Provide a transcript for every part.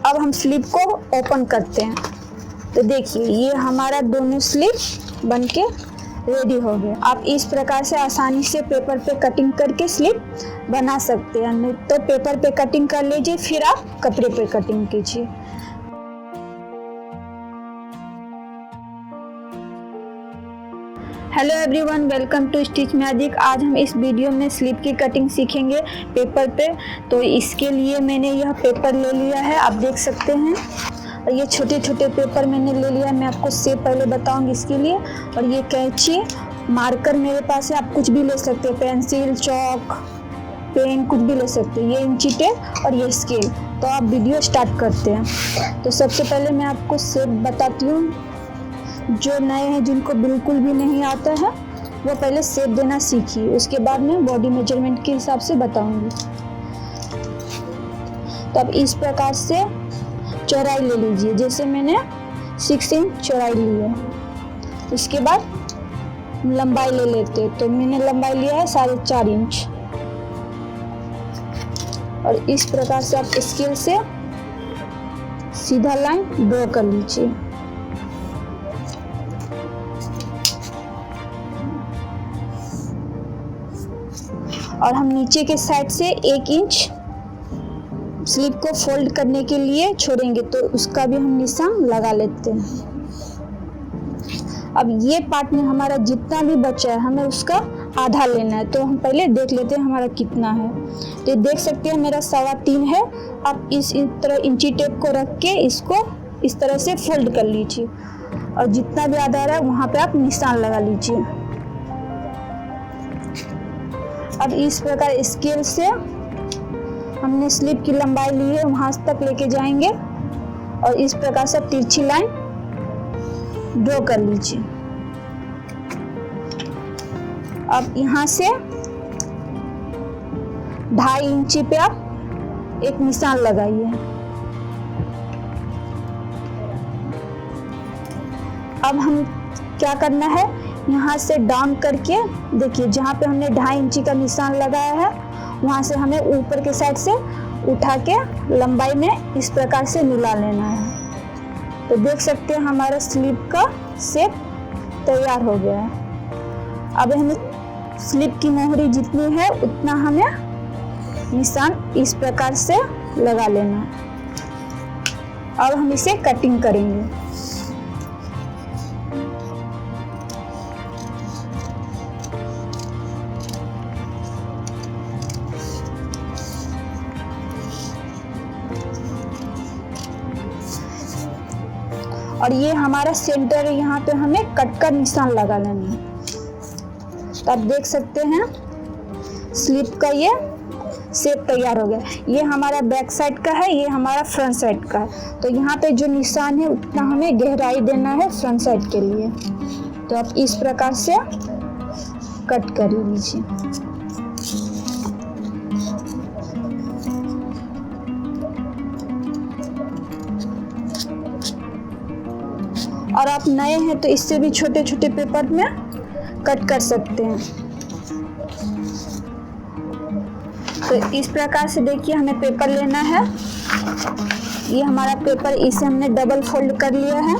अब हम स्लिप को ओपन करते हैं। तो देखिए ये हमारा दोनों स्लिप बनके रेडी हो गए। आप इस प्रकार से आसानी से पेपर पे कटिंग करके स्लिप बना सकते हैं। नहीं तो पेपर पे कटिंग कर लीजिए, फिर आप कपड़े पे कटिंग कीजिए। Hello everyone, welcome to stitch magic. आज हम इस वीडियो में स्लिप की कटिंग सीखेंगे पेपर पे। तो इसके लिए मैंने यह पेपर ले लिया है, आप देख सकते हैं। और ये छोटे छोटे पेपर मैंने ले लिया है। मैं आपको शेप पहले बताऊंगी इसके लिए। और ये कैंची, मार्कर मेरे पास है, आप कुछ भी ले सकते हैं, पेंसिल, चौक, पेन, कुछ भी ले सकते हैं। ये इंची टेप और ये स्केल। तो आप वीडियो स्टार्ट करते हैं। तो सबसे पहले मैं आपको शेप बताती हूँ। जो नए हैं, जिनको बिल्कुल भी नहीं आता है, वो पहले शेप देना सीखिए, उसके बाद मैं बॉडी मेजरमेंट के हिसाब से बताऊंगी। तो अब इस प्रकार से चौड़ाई ले लीजिए। जैसे मैंने 6 इंच चौड़ाई ली है। इसके बाद लंबाई ले लेते हैं। तो मैंने लंबाई लिया है 4.5 इंच। और इस प्रकार से आप स्केल से सीधा लाइन ड्रॉ कर लीजिए। और हम नीचे के साइड से 1 इंच स्लिप को फोल्ड करने के लिए छोड़ेंगे, तो उसका भी हम निशान लगा लेते हैं। अब ये पार्ट में हमारा जितना भी बचा है, हमें उसका आधा लेना है। तो हम पहले देख लेते हैं हमारा कितना है। तो देख सकते हैं मेरा 3.25 है। आप इस तरह इंची टेप को रख के इसको इस तरह से फोल्ड कर लीजिए। और जितना भी आधा रहा है वहाँ पे आप निशान लगा लीजिए। अब इस प्रकार स्केल से हमने स्लिप की लंबाई ली है, वहां तक लेके जाएंगे। और इस प्रकार से तिरछी लाइन ड्रॉ कर लीजिए। अब यहाँ से 2.5 इंची पे आप एक निशान लगाइए। अब हम क्या करना है, यहाँ से डाउन करके देखिए, जहाँ पे हमने 2.5 इंची का निशान लगाया है, वहाँ से हमें ऊपर के साइड से उठा के लंबाई में इस प्रकार से मिला लेना है। तो देख सकते हैं हमारा स्लिप का शेप तैयार हो गया है। अब हमें स्लिप की मोहरी जितनी है उतना हमें निशान इस प्रकार से लगा लेना है। अब हम इसे कटिंग करेंगे। और ये हमारा सेंटर है, यहाँ पे हमें कट का निशान लगा लेना है। तो आप देख सकते हैं स्लिप का ये शेप तैयार हो गया। ये हमारा बैक साइड का है, ये हमारा फ्रंट साइड का है। तो यहाँ पे जो निशान है उतना हमें गहराई देना है फ्रंट साइड के लिए। तो आप इस प्रकार से कट कर लीजिए। और आप नए हैं तो इससे भी छोटे छोटे पेपर में कट कर सकते हैं। तो इस प्रकार से देखिए हमें पेपर लेना है। ये हमारा पेपर, इसे हमने डबल फोल्ड कर लिया है।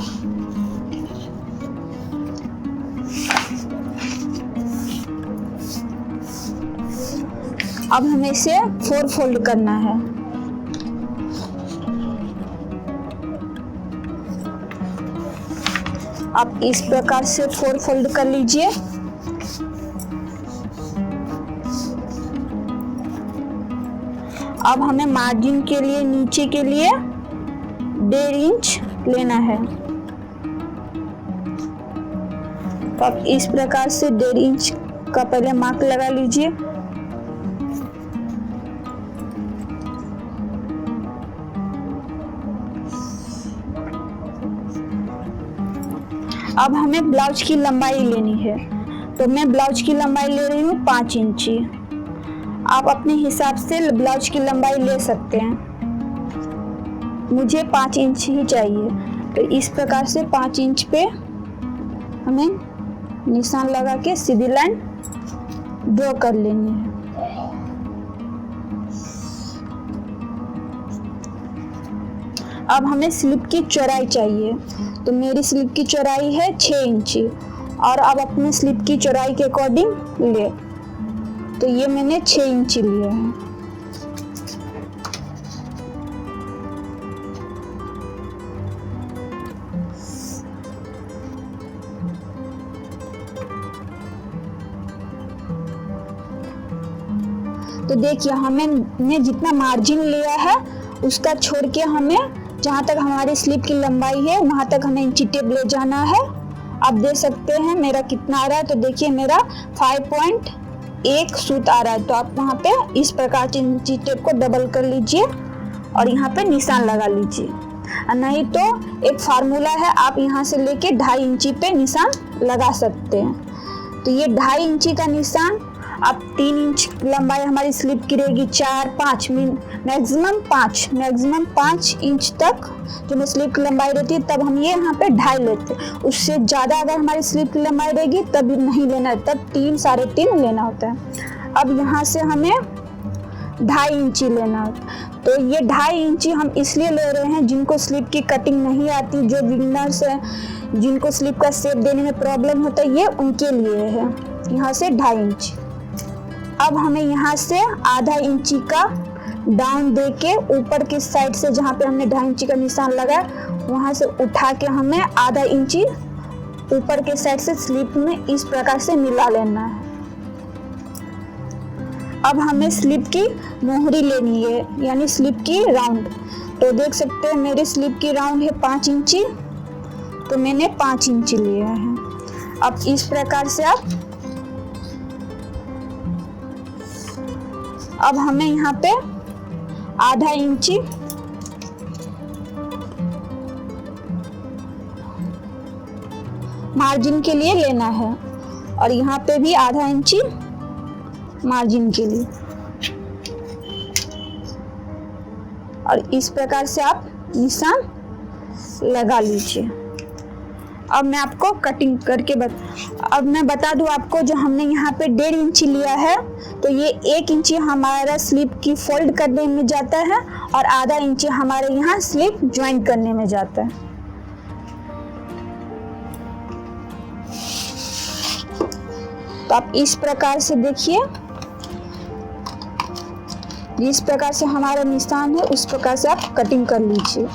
अब हमें इसे 4 फोल्ड करना है। आप इस प्रकार से 4 फोल्ड कर लीजिए। अब हमें मार्जिन के लिए, नीचे के लिए 1.5 इंच लेना है। तो आप इस प्रकार से 1.5 इंच का पहले मार्क लगा लीजिए। अब हमें ब्लाउज की लंबाई लेनी है। तो मैं ब्लाउज की लंबाई ले रही हूँ 5 इंची। आप अपने हिसाब से ब्लाउज की लंबाई ले सकते हैं। मुझे 5 इंच ही चाहिए। तो इस प्रकार से 5 इंच पे हमें निशान लगा के सीधी लाइन ड्रॉ कर लेनी है। अब हमें स्लिप की चौड़ाई चाहिए, तो मेरी स्लिप की चौड़ाई है 6 इंची और अब अपने स्लिप की चौड़ाई के अकॉर्डिंग ले, तो ये मैंने 6 इंची लिए हैं। तो देखिए हमने जितना मार्जिन लिया है उसका छोड़ के हमें जहाँ तक हमारी स्लिप की लंबाई है वहाँ तक हमें इंची टेप ले जाना है। आप देख सकते हैं मेरा कितना आ रहा है, तो देखिए मेरा 5.1 सूत आ रहा है। तो आप वहाँ पे इस प्रकार से इंची टेप को डबल कर लीजिए और यहाँ पे निशान लगा लीजिए, नहीं तो एक फार्मूला है, आप यहाँ से लेके 2.5 इंची पे निशान लगा सकते हैं। तो ये 2.5 इंची का निशान, अब 3 इंच लंबाई हमारी स्लिप की रहेगी, 4, 5 मैक्सिमम 5 इंच तक जो मैं स्लिप की लंबाई रहती है, तब हम ये यहाँ पे 2.5 लेते हैं। उससे ज़्यादा अगर हमारी स्लिप की लंबाई रहेगी तब नहीं लेना है, तब 3, 3.5 लेना होता है। अब यहाँ से हमें 2.5 इंची लेना होता है। तो ये 2.5 इंची हम इसलिए ले रहे हैं जिनको स्लिप की कटिंग नहीं आती, जो बिगिनर्स हैं, जिनको स्लिप का शेप देने में प्रॉब्लम होता है, ये उनके लिए है। यहाँ से 2.5 इंची। अब हमें यहाँ से आधा इंची का डाउन दे के ऊपर की साइड से जहाँ पे हमने 2.5 इंची का निशान लगा वहाँ से उठा के हमें आधा इंची ऊपर के साइड से स्लिप में इस प्रकार से मिला लेना है। अब हमें स्लिप की मोहरी लेनी है, यानी स्लिप की राउंड। तो देख सकते हैं मेरी स्लिप की राउंड है 5 इंची, तो मैंने 5 इंची लिया है। अब इस प्रकार से अब हमें यहाँ पे आधा इंची मार्जिन के लिए लेना है और यहाँ पे भी आधा इंची मार्जिन के लिए, और इस प्रकार से आप निशान लगा लीजिए। अब मैं आपको कटिंग करके अब मैं बता दूं आपको, जो हमने यहाँ पे 1.5 इंची लिया है, तो ये 1 इंची हमारा स्लिप की फोल्ड करने में जाता है और आधा इंची हमारे यहाँ स्लिप ज्वाइन करने में जाता है। तो आप इस प्रकार से देखिए, जिस प्रकार से हमारा निशान है उस प्रकार से आप कटिंग कर लीजिए।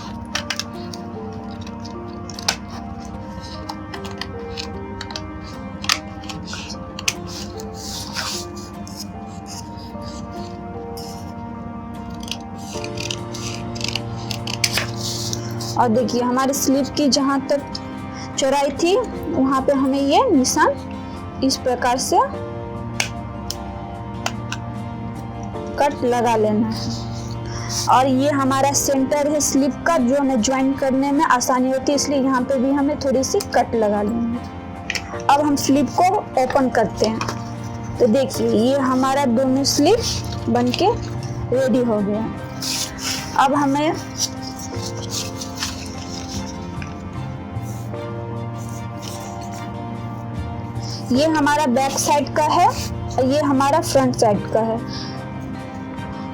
और देखिए हमारे स्लीव की जहाँ तक चौड़ाई थी वहाँ पे हमें ये निशान इस प्रकार से कट लगा लेना है। और ये हमारा सेंटर है स्लीव का, जो हमें ज्वाइन करने में आसानी होती है, इसलिए यहाँ पे भी हमें थोड़ी सी कट लगा लेंगे। अब हम स्लीव को ओपन करते हैं। तो देखिए ये हमारा दोनों स्लीव बनके रेडी हो गया। अब हमें ये हमारा बैक साइड का है और ये हमारा फ्रंट साइड का है।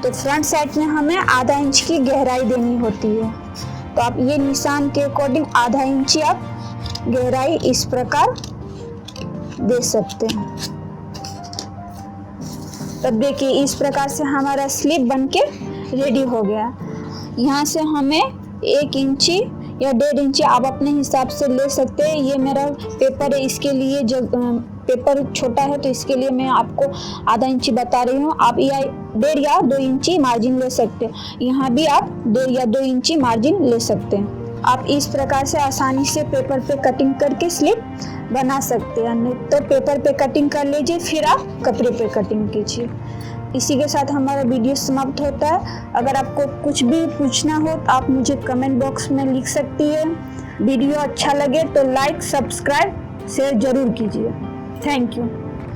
तो फ्रंट साइड में हमें आधा इंच की गहराई देनी होती है, तो आप ये निशान के अकॉर्डिंग आधा इंची आप गहराई इस प्रकार दे सकते हैं। तब देखिए इस प्रकार से हमारा स्लीव बनके रेडी हो गया। यहाँ से हमें 1 इंची या 1.5 इंची आप अपने हिसाब से ले सकते हैं। ये मेरा पेपर है, इसके लिए जब पेपर छोटा है तो इसके लिए मैं आपको आधा इंची बता रही हूँ। आप या 1.5 या 2 इंची मार्जिन ले सकते हैं। यहाँ भी आप 1.5 या 2 इंची मार्जिन ले सकते हैं। आप इस प्रकार से आसानी से पेपर पे कटिंग करके स्लीव बना सकते हैं। नहीं तो पेपर पे कटिंग कर लीजिए, फिर आप कपड़े पे कटिंग कीजिए। इसी के साथ हमारा वीडियो समाप्त होता है। अगर आपको कुछ भी पूछना हो तो आप मुझे कमेंट बॉक्स में लिख सकती है। वीडियो अच्छा लगे तो लाइक, सब्सक्राइब, शेयर जरूर कीजिए। Thank you.